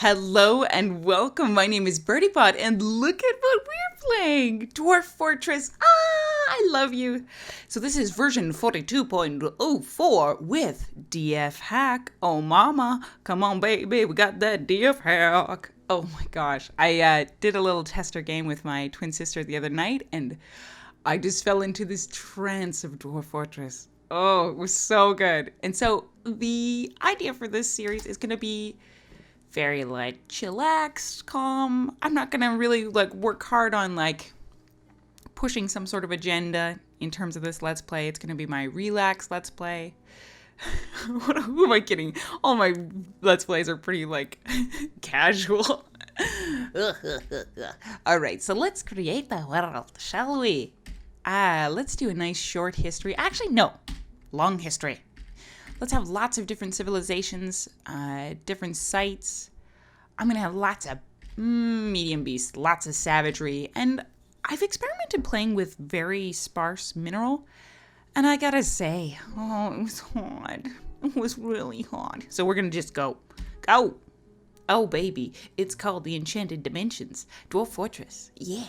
Hello and welcome. My name is BirdyBot, and look at what we're playing. Dwarf Fortress. I love you. So this is version 42.04 with DF hack. Oh mama, come on baby, we got that DF hack. Oh my gosh. I did a little tester game with my twin sister the other night, and I just fell into this trance of Dwarf Fortress. Oh, it was so good. And so the idea for this series is going to be very chillaxed, calm. I'm not gonna really work hard on pushing some sort of agenda in terms of this let's play. It's gonna be my relaxed let's play. Who am I kidding? All my let's plays are pretty casual. All right, so let's create the world, shall we? Let's do a nice short history. Actually, no, long history. Let's have lots of different civilizations, different sites. I'm going to have lots of medium beasts, lots of savagery. And I've experimented playing with very sparse mineral. And I got to say, it was hot. It was really hot. So we're going to just go. Go. Oh, baby. It's called the Enchanted Dimensions. Dwarf Fortress. Yeah.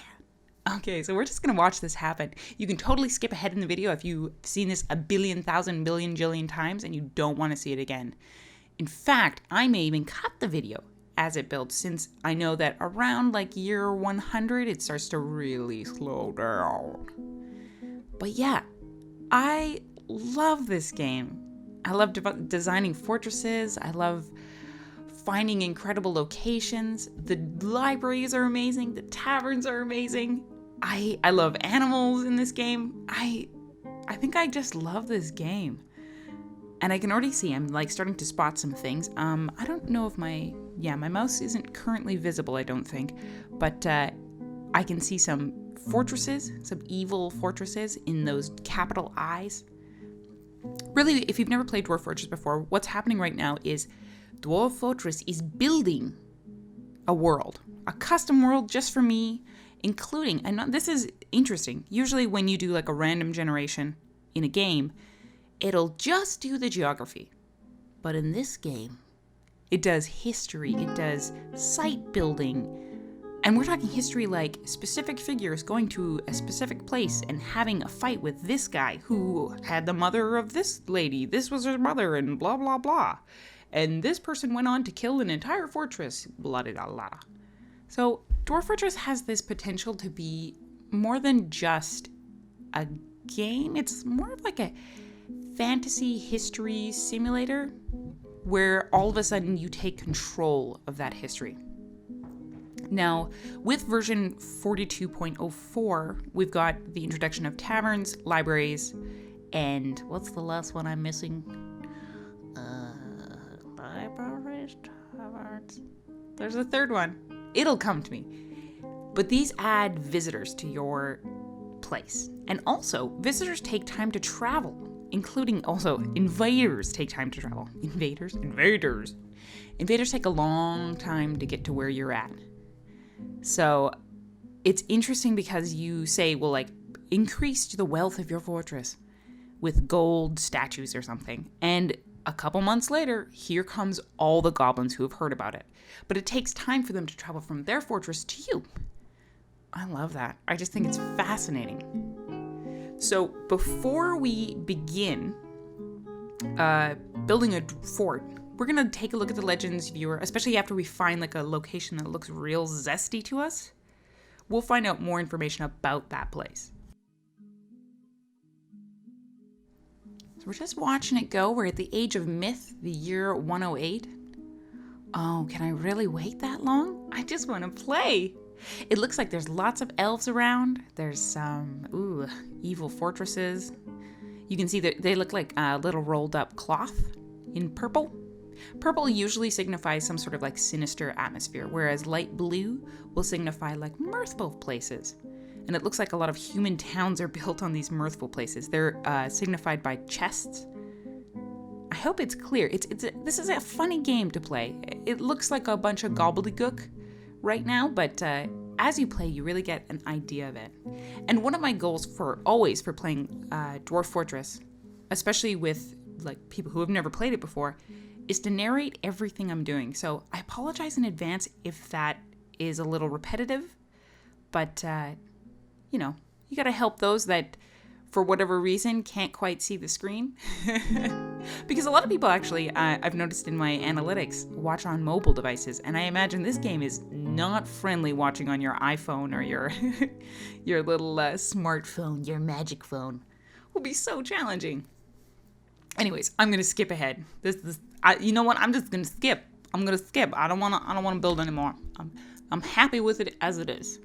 Okay, so we're just going to watch this happen. You can totally skip ahead in the video if you've seen this a billion, thousand, billion, jillion times and you don't want to see it again. In fact, I may even cut the video as it builds, since I know that around year 100, it starts to really slow down. But yeah, I love this game. I love designing fortresses. I love finding incredible locations. The libraries are amazing. The taverns are amazing. I love animals in this game. I think I just love this game. And I can already see I'm starting to spot some things. I don't know if my mouse isn't currently visible, I don't think. But I can see some fortresses, some evil fortresses in those capital I's. Really, if you've never played Dwarf Fortress before, what's happening right now is Dwarf Fortress is building a world, a custom world just for me, including, and this is interesting, usually when you do a random generation in a game, it'll just do the geography. But in this game, it does history, it does site building, and we're talking history like specific figures going to a specific place and having a fight with this guy who had the mother of this lady, this was her mother, and blah blah blah. And this person went on to kill an entire fortress, blah blah blah. So Dwarf Fortress has this potential to be more than just a game. It's more of a fantasy history simulator where all of a sudden you take control of that history. Now, with version 42.04, we've got the introduction of taverns, libraries, and what's the last one I'm missing? Libraries, taverns. There's a third one. It'll come to me. But these add visitors to your place. And also, visitors take time to travel, including also invaders take time to travel. Invaders take a long time to get to where you're at. So it's interesting because you say, increase the wealth of your fortress with gold statues or something. And a couple months later, here comes all the goblins who have heard about it. But it takes time for them to travel from their fortress to you. I love that. I just think it's fascinating. So before we begin building a fort, we're going to take a look at the Legends viewer, especially after we find a location that looks real zesty to us. We'll find out more information about that place. We're just watching it go. We're at the age of myth, the year 108. Oh, can I really wait that long? I just want to play. It looks like there's lots of elves around. There's some, evil fortresses. You can see that they look like a little rolled up cloth in purple. Purple usually signifies some sort of sinister atmosphere, whereas light blue will signify mirthful places. And it looks like a lot of human towns are built on these mirthful places. They're signified by chests. I hope it's clear. This is a funny game to play. It looks like a bunch of gobbledygook right now, but as you play, you really get an idea of it. And one of my goals for playing Dwarf Fortress, especially with people who have never played it before, is to narrate everything I'm doing. So I apologize in advance if that is a little repetitive, but, you know, you got to help those that, for whatever reason, can't quite see the screen. Because a lot of people actually, I've noticed in my analytics, watch on mobile devices. And I imagine this game is not friendly watching on your iPhone or your your little smartphone, your magic phone. Will be so challenging. Anyways, I'm going to skip ahead. You know what? I'm just going to skip. I'm going to skip. I don't want to build anymore. I'm happy with it as it is.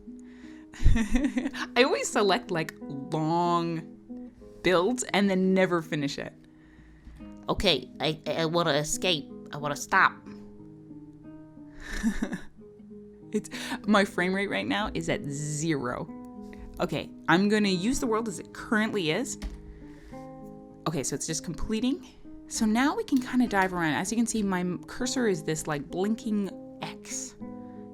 I always select like long builds and then never finish it. Okay, I want to escape. I want to stop. My frame rate right now is at 0. Okay, I'm going to use the world as it currently is. Okay, so it's just completing. So now we can kind of dive around. As you can see, my cursor is this like blinking X,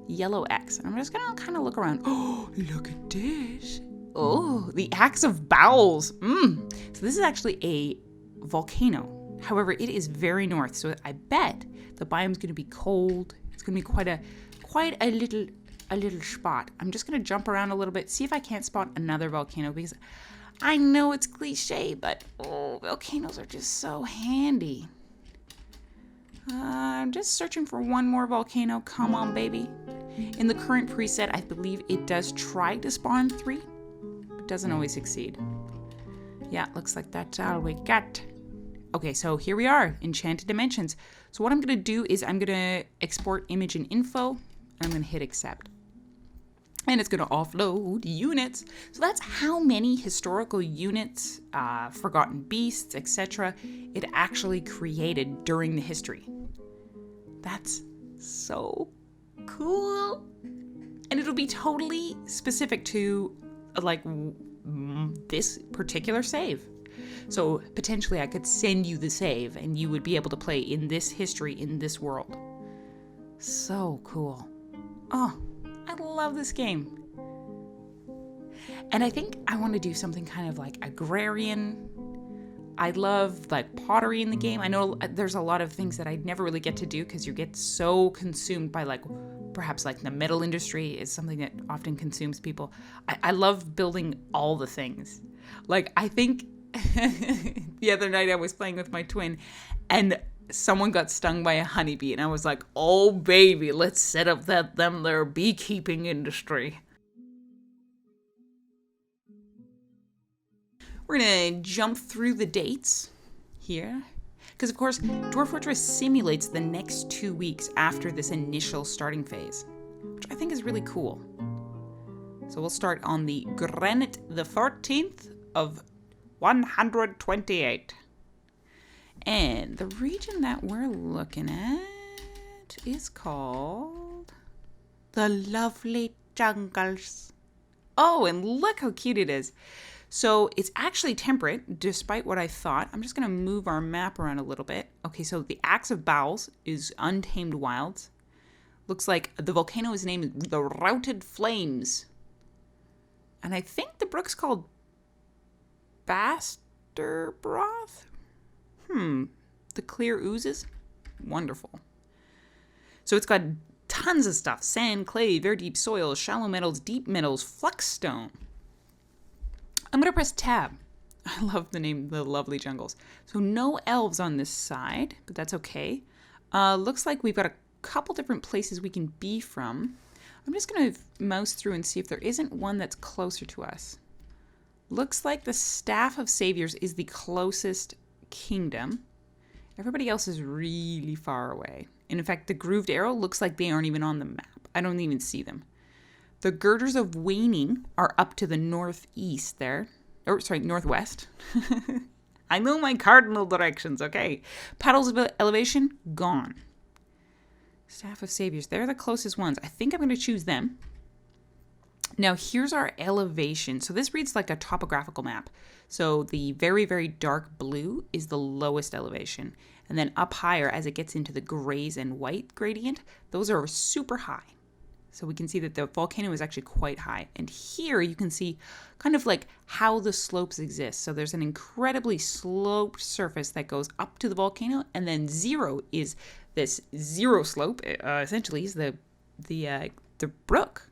yellow X. And I'm just going to kind of look around. Oh, look at this. Oh, the Axe of Bowels. So this is actually a volcano. However, it is very north, so I bet the biome's going to be cold. It's going to be quite a little spot. I'm just going to jump around a little bit, see if I can't spot another volcano, because I know it's cliche, but volcanoes are just so handy. I'm just searching for one more volcano. Come on, baby. In the current preset, I believe it does try to spawn 3, but doesn't always succeed. Yeah, looks like that's all we got. Okay, so here we are, Enchanted Dimensions. So what I'm going to do is I'm going to export image and info, and I'm going to hit accept. And it's going to offload units. So that's how many historical units, forgotten beasts, etc. it actually created during the history. That's so cool. And it'll be totally specific to like this particular save. So potentially I could send you the save and you would be able to play in this history, in this world. So cool. Oh, I love this game. And I think I want to do something kind of like agrarian. I love like pottery in the game. I know there's a lot of things that I'd never really get to do because you get so consumed by like, perhaps like the metal industry is something that often consumes people. I love building all the things. Like I think the other night I was playing with my twin and someone got stung by a honeybee and I was like, oh baby, let's set up their beekeeping industry. We're gonna jump through the dates here because of course Dwarf Fortress simulates the next 2 weeks after this initial starting phase, which I think is really cool. So we'll start on the Granite the 14th of 128. And the region that we're looking at is called the Lovely Jungles. Oh, and look how cute it is. So it's actually temperate, despite what I thought. I'm just going to move our map around a little bit. Okay, so the Axe of Bowels is Untamed Wilds. Looks like the volcano is named the Routed Flames. And I think the brook's called Baster Broth? The Clear Oozes? Wonderful. So it's got tons of stuff. Sand, clay, very deep soils, shallow metals, deep metals, flux-stone. I'm going to press tab. I love the name, the Lovely Jungles. So no elves on this side, but that's okay. Looks like we've got a couple different places we can be from. I'm just going to mouse through and see if there isn't one that's closer to us. Looks like the Staff of Saviors is the closest kingdom. Everybody else is really far away. And in fact, the Grooved Arrow looks like they aren't even on the map. I don't even see them. The Girders of Waning are up to the northeast there. Or, sorry, northwest. I know my cardinal directions, okay. Paddles of Elevation, gone. Staff of Saviors, they're the closest ones. I think I'm going to choose them. Now, here's our elevation. So this reads like a topographical map. So the very, very dark blue is the lowest elevation. And then up higher, as it gets into the grays and white gradient, those are super high. So we can see that the volcano is actually quite high. And here you can see kind of like how the slopes exist. So there's an incredibly sloped surface that goes up to the volcano, and then 0 is this 0 slope, essentially is the brook.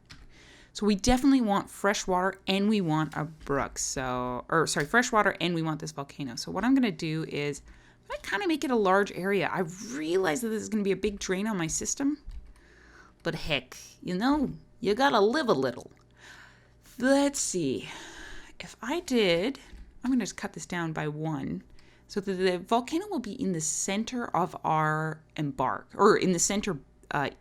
So we definitely want fresh water and we want a brook. Fresh water and we want this volcano. So what I'm going to do is I'm going to kind of make it a large area. I realize that this is going to be a big drain on my system. But heck, you gotta live a little. Let's see. If I'm going to just cut this down by 1. So that the volcano will be in the center of our embark, or in the center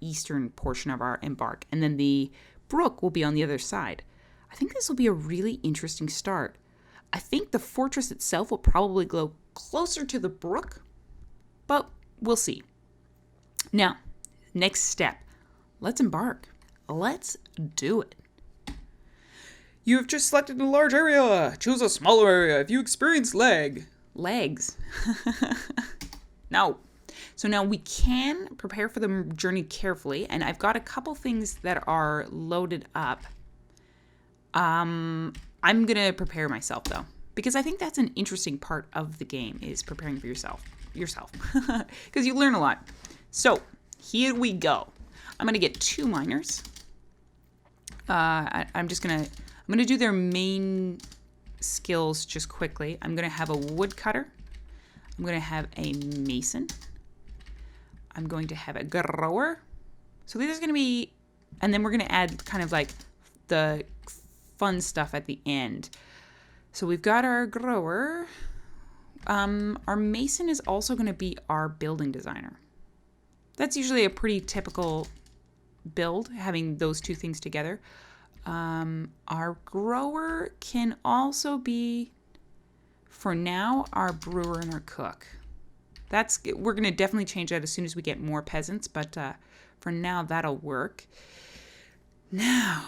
eastern portion of our embark. And then the brook will be on the other side. I think this will be a really interesting start. I think the fortress itself will probably go closer to the brook, but we'll see. Now, next step. Let's embark. Let's do it. You have just selected a large area. Choose a smaller area if you experience legs. No. So now we can prepare for the journey carefully, and I've got a couple things that are loaded up. I'm going to prepare myself, though, because I think that's an interesting part of the game, is preparing for yourself, because you learn a lot. So here we go. I'm going to get 2 miners. I'm going to do their main skills just quickly. I'm going to have a woodcutter. I'm going to have a mason. I'm going to have a grower. So these are going to be, and then we're going to add kind of like the fun stuff at the end. So we've got our grower. Our mason is also going to be our building designer. That's usually a pretty typical build, having those 2 things together. Our grower can also be, for now, our brewer and our cook. We're going to definitely change that as soon as we get more peasants, but for now that'll work. Now,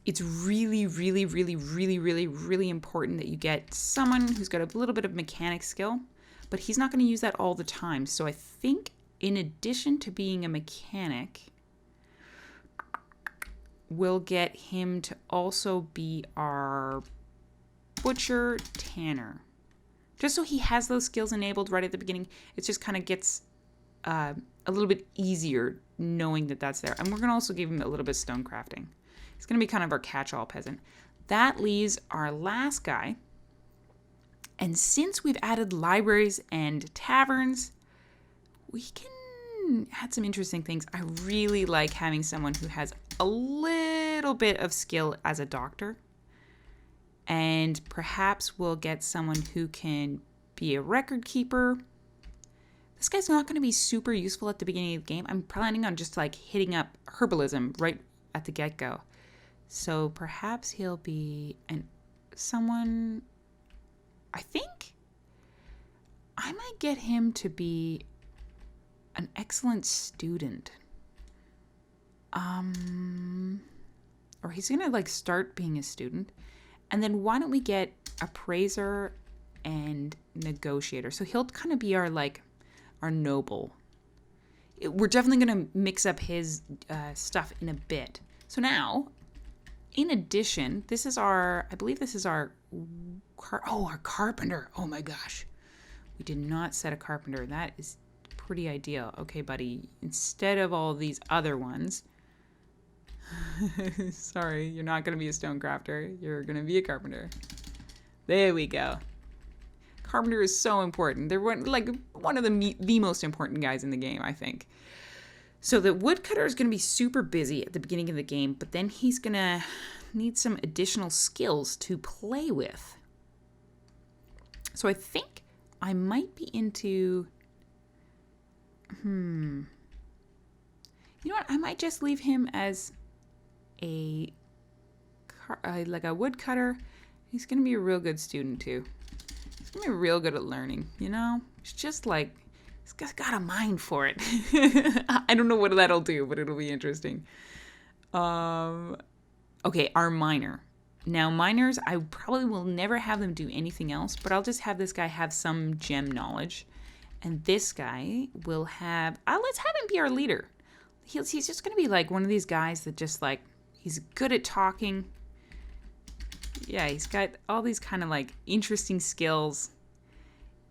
it's really, really, really, really, really, really important that you get someone who's got a little bit of mechanic skill, but he's not going to use that all the time. So I think in addition to being a mechanic, we'll get him to also be our butcher tanner. Just so he has those skills enabled right at the beginning. It just kind of gets a little bit easier knowing that that's there. And we're going to also give him a little bit of stone crafting. He's going to be kind of our catch-all peasant. That leaves our last guy. And since we've added libraries and taverns, we can add some interesting things. I really like having someone who has a little bit of skill as a doctor. And perhaps we'll get someone who can be a record keeper. This guy's not going to be super useful at the beginning of the game. I'm planning on just like hitting up herbalism right at the get-go. So perhaps he'll be someone. I think I might get him to be an excellent student. Or he's going to like start being a student. And then why don't we get appraiser and negotiator? So he'll kind of be our noble. We're definitely going to mix up his stuff in a bit. So now, in addition, I believe this is our carpenter. Oh my gosh. We did not set a carpenter. That is pretty ideal. Okay, buddy. Instead of all these other ones, sorry, you're not going to be a stone crafter. You're going to be a carpenter. There we go. Carpenter is so important. They're one of the most important guys in the game, I think. So the woodcutter is going to be super busy at the beginning of the game, but then he's going to need some additional skills to play with. So I think I might be into... You know what? I might just leave him as a woodcutter. He's going to be a real good student too. He's going to be real good at learning, you know? It's just like, he's got a mind for it. I don't know what that'll do, but it'll be interesting. Okay, our miner. Now, miners, I probably will never have them do anything else, but I'll just have this guy have some gem knowledge. And this guy will have... let's have him be our leader. he's just going to be like one of these guys that just like, he's good at talking. Yeah, he's got all these kind of like interesting skills,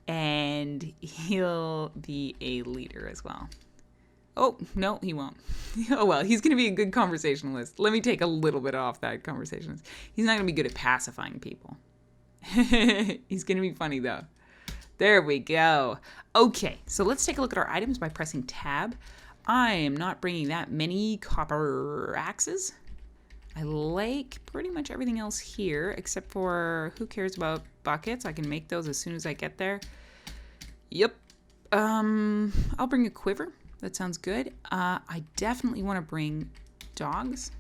and he'll be a leader as well. Oh, no, he won't. Oh, well, he's going to be a good conversationalist. Let me take a little bit off that conversationalist. He's not going to be good at pacifying people. He's going to be funny, though. There we go. Okay, so let's take a look at our items by pressing tab. I am not bringing that many copper axes. I like pretty much everything else here, except for who cares about buckets. I can make those as soon as I get there. Yep. I'll bring a quiver. That sounds good. I definitely want to bring dogs.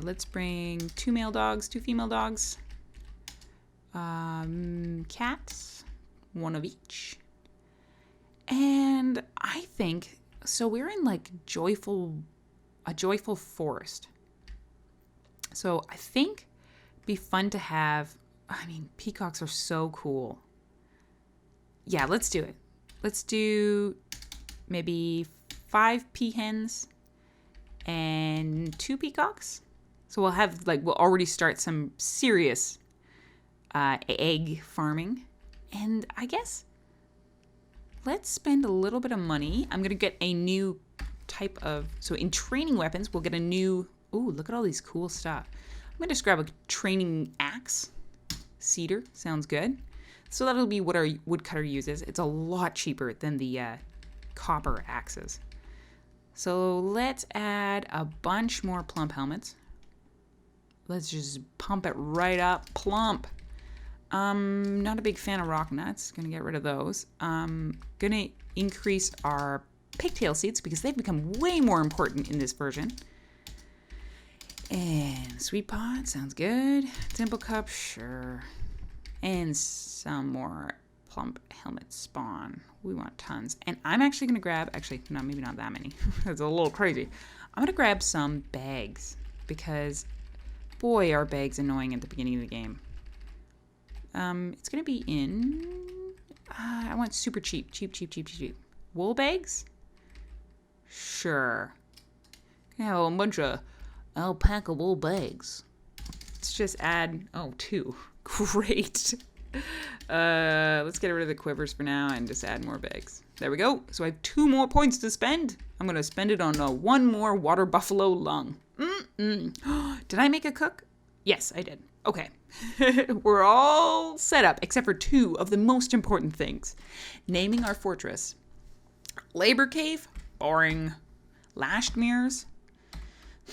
Let's bring 2 male dogs, 2 female dogs. Cats, 1 of each. And I think, so we're in like a joyful forest. So I think it'd be fun to have, peacocks are so cool. Yeah, let's do it. Let's do maybe 5 peahens and 2 peacocks. So we'll already start some serious egg farming. And I guess let's spend a little bit of money. I'm going to get a new type of, so in training weapons, we'll get a new, ooh, look at all these cool stuff. I'm going to just grab a training axe. Cedar, sounds good. So that'll be what our woodcutter uses. It's a lot cheaper than the copper axes. So let's add a bunch more plump helmets. Let's just pump it right up. Plump. Not a big fan of rock nuts. Gonna get rid of those. Gonna increase our pigtail seeds because they've become way more important in this version. And sweet pot, sounds good. Dimple cup, sure. And some more plump helmet spawn. We want tons. And I'm actually gonna grab, no, maybe not that many. That's a little crazy. I'm gonna grab some bags because boy, are bags annoying at the beginning of the game. It's gonna be in, I want super cheap. Wool bags? Sure. Gonna have a bunch of alpaca wool bags. Let's just add, 2. Great. Let's get rid of the quivers for now and just add more bags. There we go. So I have 2 more points to spend. I'm gonna spend it on 1 more water buffalo lung. Did I make a cook? Yes, I did. Okay. We're all set up except for 2 of the most important things. Naming our fortress. Labor cave? Boring. Lashed mirrors?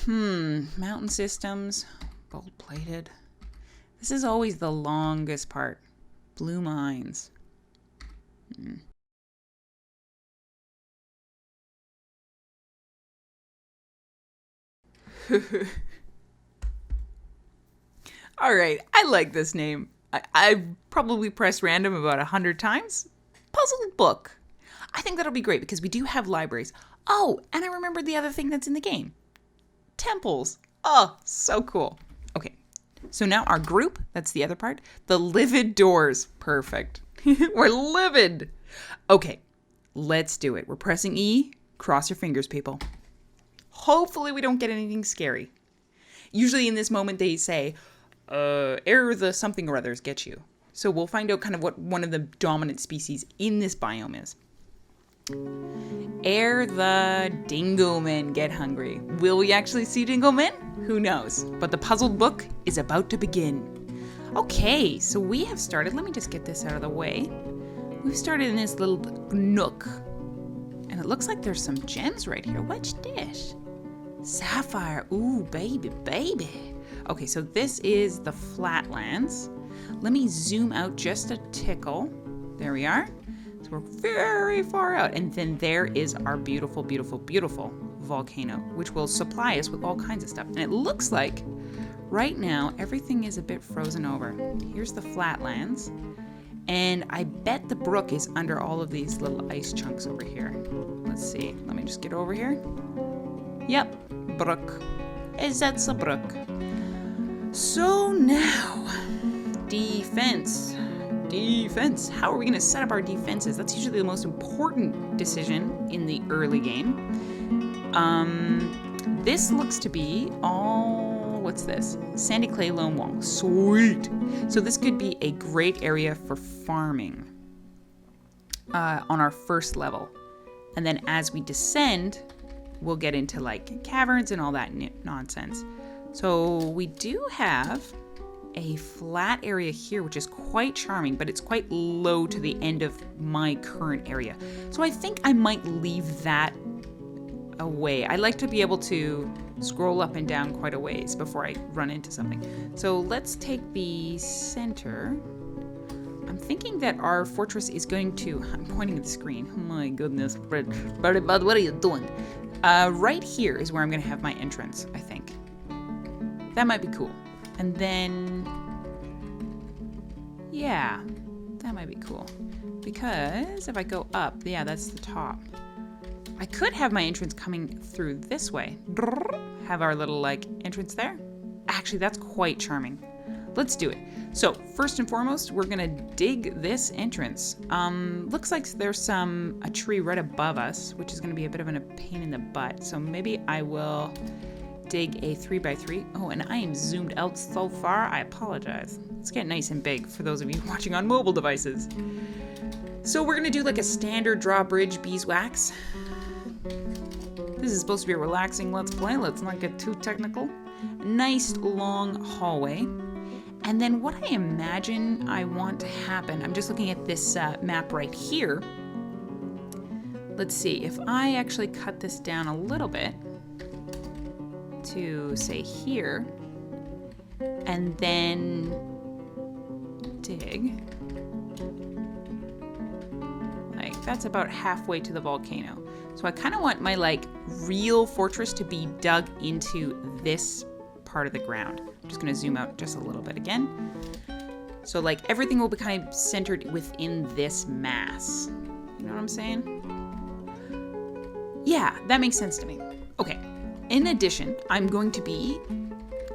Mountain systems? Gold plated? This is always the longest part. Blue mines. All right, I like this name. I've probably pressed random about 100 times. Puzzle book. I think that'll be great because we do have libraries. Oh, and I remembered the other thing that's in the game. Temples. Oh, so cool. Okay, so now our group, that's the other part. The livid doors. Perfect. We're livid. Okay, let's do it. We're pressing E. Cross your fingers, people. Hopefully we don't get anything scary. Usually in this moment they say, error the something or others get you. So we'll find out kind of what one of the dominant species in this biome is. Ere the dingo men get hungry. Will we actually see dingo men? Who knows? But the puzzled book is about to begin. Okay, so we have started. Let me just get this out of the way. We've started in this little nook. And it looks like there's some gems right here. What's this? Sapphire. Ooh, baby, baby. Okay, so this is the flatlands. Let me zoom out just a tickle. There we are. So we're very far out. And then there is our beautiful, beautiful, beautiful volcano, which will supply us with all kinds of stuff. And it looks like right now everything is a bit frozen over. Here's the flatlands. And I bet the brook is under all of these little ice chunks over here. Let's see. Let me just get over here. Yep, brook. That's a brook. So now, defense. Defense. How are we going to set up our defenses? That's usually the most important decision in the early game. This looks to be all, what's this? Sandy clay loam wall. Sweet. So this could be a great area for farming on our first level. And then as we descend, we'll get into like caverns and all that nonsense. So we do have a flat area here, which is quite charming, but it's quite low to the end of my current area. So I think I might leave that away. I like to be able to scroll up and down quite a ways before I run into something. So let's take the center. I'm thinking that our fortress is going to, I'm pointing at the screen. Oh my goodness, BirdyBot, what are you doing? Right here is where I'm going to have my entrance, I think. That might be cool. And then, yeah, that might be cool. Because if I go up, yeah, that's the top. I could have my entrance coming through this way. Have our little, like, entrance there. Actually, that's quite charming. Let's do it. So, first and foremost, we're gonna dig this entrance. Looks like there's a tree right above us, which is gonna be a bit of a pain in the butt. So maybe I will dig a 3x3. Oh, and I am zoomed out so far, I apologize. Let's get nice and big for those of you watching on mobile devices. So we're gonna do like a standard drawbridge beeswax. This is supposed to be a relaxing let's play. Let's not get too technical. Nice long hallway. And then what I imagine I want to happen, I'm just looking at this map right here. Let's see, if I actually cut this down a little bit to say here, and then dig, like that's about halfway to the volcano. So I kind of want my like real fortress to be dug into this part of the ground. I'm just gonna zoom out just a little bit again. So like everything will be kind of centered within this mass. You know what I'm saying? Yeah, that makes sense to me. Okay, in addition, I'm going to be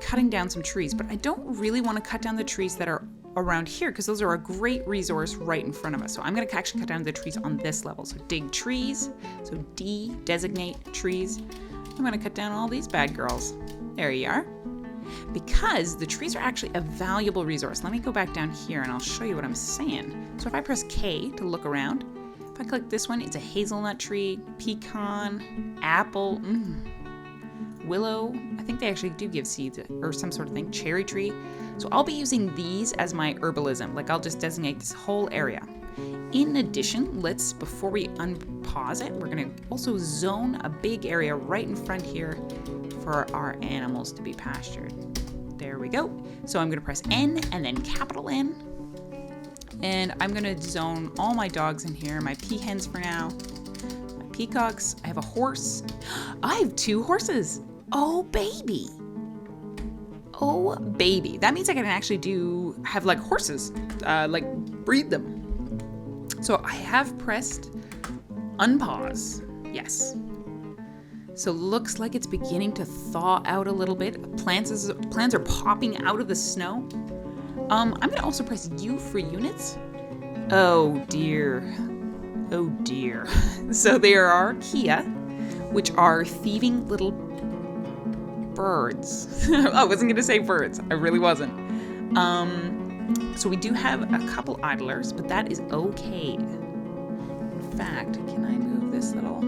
cutting down some trees, but I don't really want to cut down the trees that are around here because those are a great resource right in front of us. So I'm going to actually cut down the trees on this level. So dig trees, so D, designate trees. I'm going to cut down all these bad girls. There you are. Because the trees are actually a valuable resource. Let me go back down here and I'll show you what I'm saying. So if I press K to look around, if I click this one, it's a hazelnut tree, pecan, apple, willow. I think they actually do give seeds or some sort of thing, cherry tree. So I'll be using these as my herbalism. Like I'll just designate this whole area. In addition, before we unpause it, we're gonna also zone a big area right in front here for our animals to be pastured. There we go. So I'm gonna press N and then capital N. And I'm gonna zone all my dogs in here, my peahens for now, my peacocks. I have a horse. I have 2 horses. Oh, baby. Oh, baby. That means I can actually have like horses, like breed them. So I have pressed unpause. Yes. So looks like it's beginning to thaw out a little bit. Plants are popping out of the snow. I'm gonna also press U for units. Oh dear. Oh dear. So there are Kia, which are thieving little birds. I wasn't gonna say birds. I really wasn't. So we do have a couple idlers, but that is okay. In fact, can I move this little?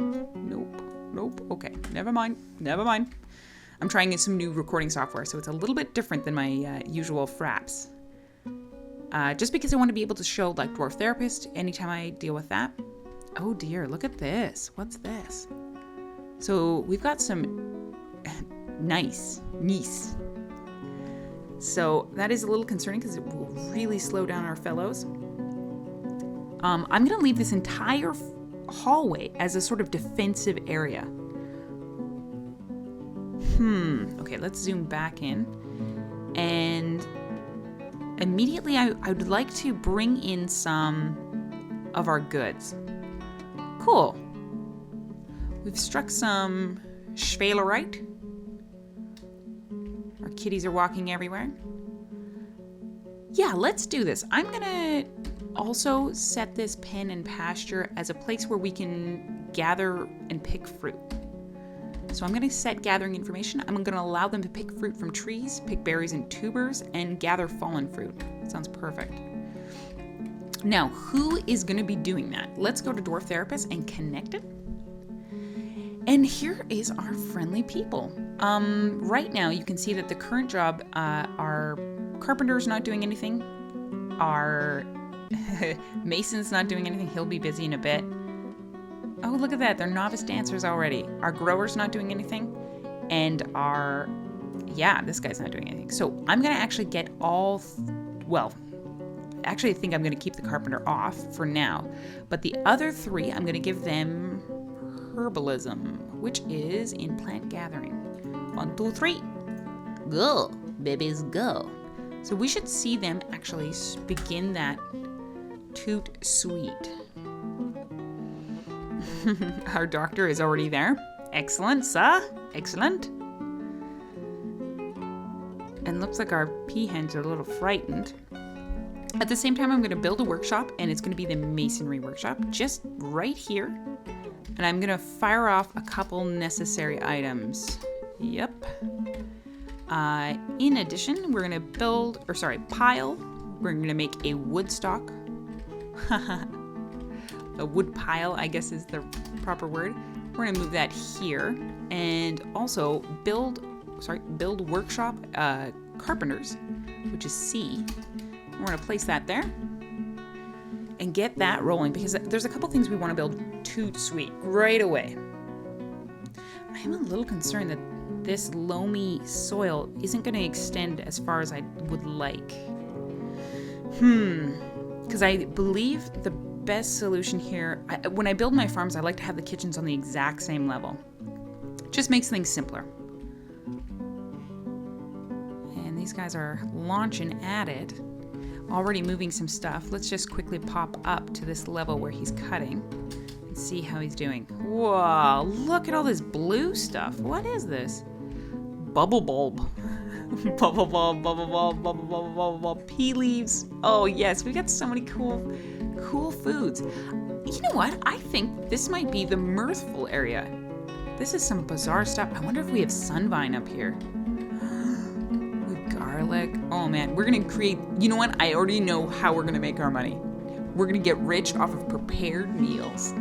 Nope. Okay, never mind. I'm trying some new recording software, so it's a little bit different than my usual fraps. Just because I want to be able to show like Dwarf Therapist anytime I deal with that. Oh dear, look at this. What's this? So we've got some nice. So that is a little concerning because it will really slow down our fellows. I'm going to leave this entire hallway as a sort of defensive area. Okay, let's zoom back in. And immediately I would like to bring in some of our goods. Cool. We've struck some schwalerite. Our kitties are walking everywhere. Yeah, let's do this. I'm gonna also set this pen and pasture as a place where we can gather and pick fruit. So I'm going to set gathering information. I'm going to allow them to pick fruit from trees, pick berries and tubers, and gather fallen fruit. Sounds perfect. Now, who is going to be doing that? Let's go to Dwarf Therapist and connect it. And here is our friendly people. Right now, you can see that the current job, our carpenter's not doing anything. Our mason's not doing anything. He'll be busy in a bit. Oh, look at that. They're novice dancers already. Our grower's not doing anything. And this guy's not doing anything. So I'm going to actually get actually I think I'm going to keep the carpenter off for now. But the other 3, I'm going to give them herbalism, which is in plant gathering. 1, 2, 3. Go, babies, go. So we should see them actually begin that toot sweet. Our doctor is already there. Excellent, sir. Excellent. And looks like our peahens are a little frightened. At the same time, I'm going to build a workshop, and it's going to be the masonry workshop just right here. And I'm going to fire off a couple necessary items. Yep. In addition, we're going to pile. We're going to make a wood stock. A wood pile, I guess is the proper word. We're going to move that here. And also build workshop carpenters, which is C. We're going to place that there and get that rolling because there's a couple things we want to build toot sweet right away. I am a little concerned that this loamy soil isn't going to extend as far as I would like. Because I believe the best solution here, when I build my farms, I like to have the kitchens on the exact same level. Just makes things simpler. And these guys are launching at it. Already moving some stuff. Let's just quickly pop up to this level where he's cutting and see how he's doing. Whoa, look at all this blue stuff. What is this? Bubble bulb. Bubble bulb, bubble bulb, bubble bulb, bubble bulb. Pea leaves. Oh yes, we got so many cool foods. You know what? I think this might be the mirthful area. This is some bizarre stuff. I wonder if we have sunvine up here. Garlic. Oh man, we're gonna create, you know what? I already know how we're gonna make our money. We're gonna get rich off of prepared meals.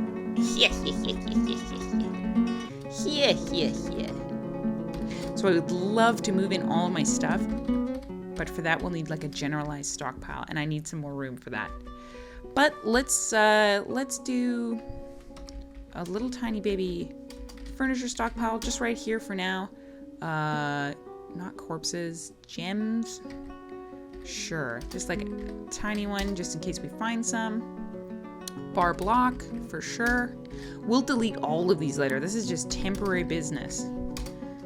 So I would love to move in all of my stuff, but for that we'll need like a generalized stockpile, and I need some more room for that. But let's do a little tiny baby furniture stockpile just right here for now. Not corpses, gems. Sure, just like a tiny one just in case we find some. Bar block for sure. We'll delete all of these later. This is just temporary business.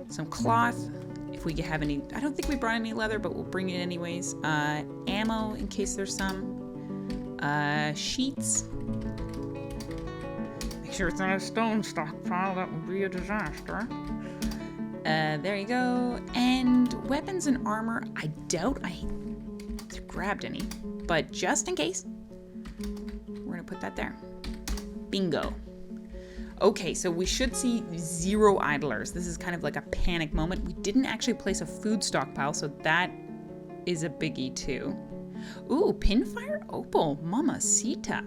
Some cloth if we have any. I don't think we brought any leather, but we'll bring it anyways. Ammo in case there's some. Sheets. Make sure it's not a stone stockpile. That would be a disaster. There you go. And weapons and armor. I doubt I grabbed any, but just in case, we're gonna put that there. Bingo. Okay, so we should see 0 idlers. This is kind of like a panic moment. We didn't actually place a food stockpile, so that is a biggie too. Ooh, pinfire opal, mamacita.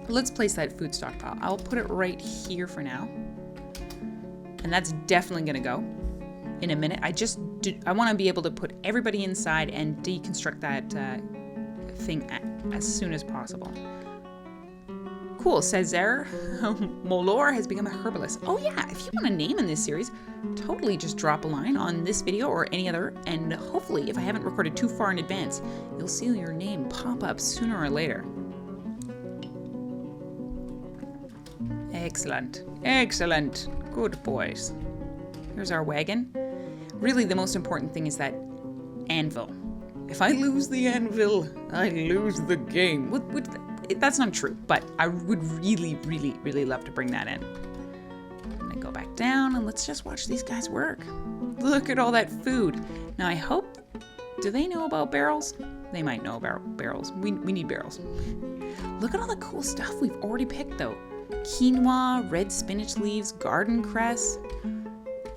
Let's place that food stockpile. I'll put it right here for now. And that's definitely gonna go in a minute. I want to be able to put everybody inside and deconstruct that thing as soon as possible. Cool, Cesar Molor has become a herbalist. Oh yeah, if you want a name in this series, totally just drop a line on this video or any other, and hopefully, if I haven't recorded too far in advance, you'll see your name pop up sooner or later. Excellent, excellent. Good boys. Here's our wagon. Really, the most important thing is that anvil. If I lose the anvil, I lose the game. That's not true, but I would really, really, really love to bring that in. I'm gonna go back down and let's just watch these guys work. Look at all that food. Now I hope, do they know about barrels? They might know about barrels. We need barrels. Look at all the cool stuff we've already picked though. Quinoa, red spinach leaves, garden cress.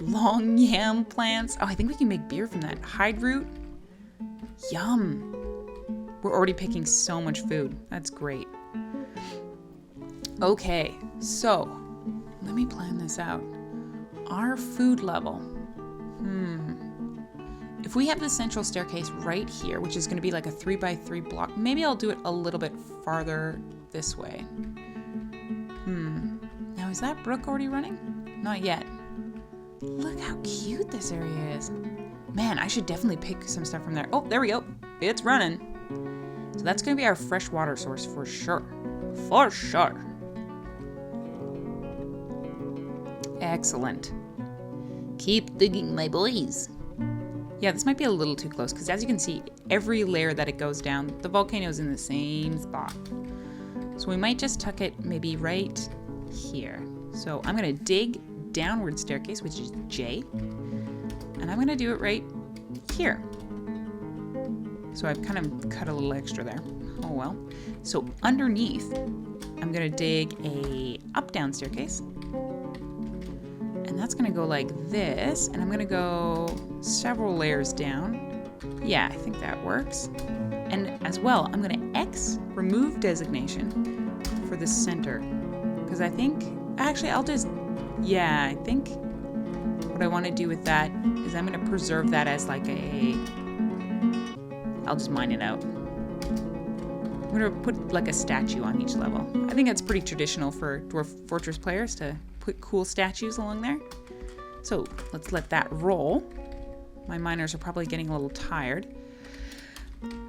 long yam plants. Oh, I think we can make beer from that. Hide root. Yum. We're already picking so much food. That's great. Okay, so let me plan this out. Our food level. If we have the central staircase right here, which is going to be like a 3x3 block, maybe I'll do it a little bit farther this way. Now, is that brook already running? Not yet. Look how cute this area is. Man, I should definitely pick some stuff from there. Oh, there we go. It's running. So that's going to be our fresh water source for sure. For sure. Excellent. Keep digging, my boys. Yeah, this might be a little too close because as you can see, every layer that it goes down, the volcano is in the same spot. So we might just tuck it maybe right here. So I'm going to dig downward staircase, which is J, and I'm going to do it right here. So I've kind of cut a little extra there. Oh well. So underneath, I'm going to dig a up-down staircase. And that's going to go like this, and I'm going to go several layers down. Yeah, I think that works. And as well, I'm going to X remove designation for the center. Because I think, actually, I think what I want to do with that is I'm going to preserve that as like I'll just mine it out. I'm going to put like a statue on each level. I think that's pretty traditional for Dwarf Fortress players to put cool statues along there. So let's let that roll. My miners are probably getting a little tired.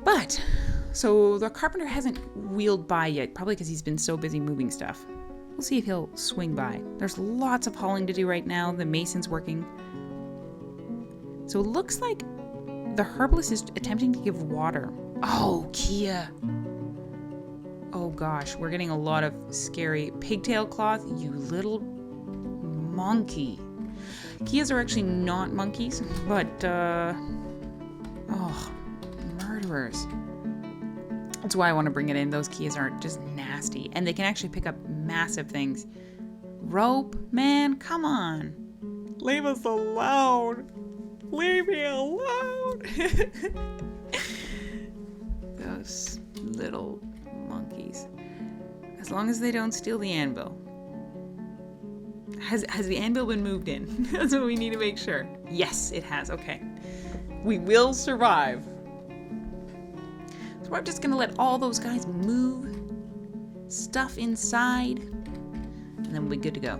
But, so the carpenter hasn't wheeled by yet, probably because he's been so busy moving stuff. We'll see if he'll swing by. There's lots of hauling to do right now. The mason's working. So it looks like the herbalist is attempting to give water. Oh, Kia. Oh gosh, we're getting a lot of scary pigtail cloth, you little monkey. Kias are actually not monkeys, but, murderers. That's why I want to bring it in. Those Kias aren't just nasty, and they can actually pick up massive things. Rope, man, come on. Leave us alone. Leave me alone. Those little monkeys. As long as they don't steal the anvil. Has the anvil been moved in? That's what we need to make sure. Yes, it has. Okay. We will survive. So I'm just going to let all those guys move stuff inside, and then we'll be good to go.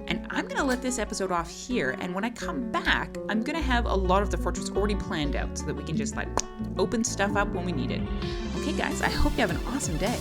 And I'm going to let this episode off here, and when I come back, I'm going to have a lot of the fortress already planned out so that we can just like open stuff up when we need it. Okay, guys, I hope you have an awesome day.